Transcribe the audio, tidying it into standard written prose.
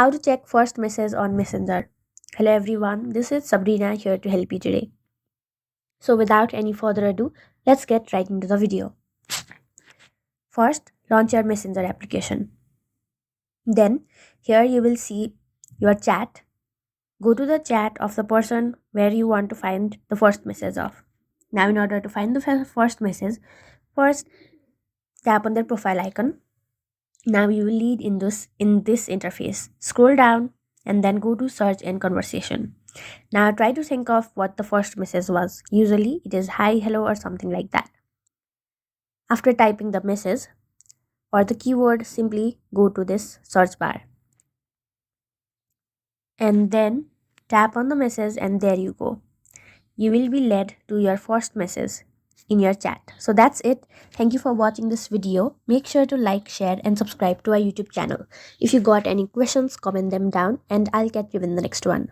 How to check first message on Messenger. Hello everyone, this is Sabrina here to help you today. So without any further ado, let's get right into the video. First, launch your Messenger application. Then, here you will see your chat. Go to the chat of the person where you want to find the first message of. Now, in order to find the first message, first tap on their profile icon. Now you will lead in this interface. Scroll down and then go to search and conversation. Now try to think of what the first message was. Usually it is hi, hello, or something like that. After typing the message or the keyword, simply go to this search bar and then tap on the message, and there you go. You will be led to your first message in your chat. So that's it. Thank you for watching this video. Make sure to like, share, and subscribe to our YouTube channel. If you got any questions, comment them down, and I'll catch you in the next one.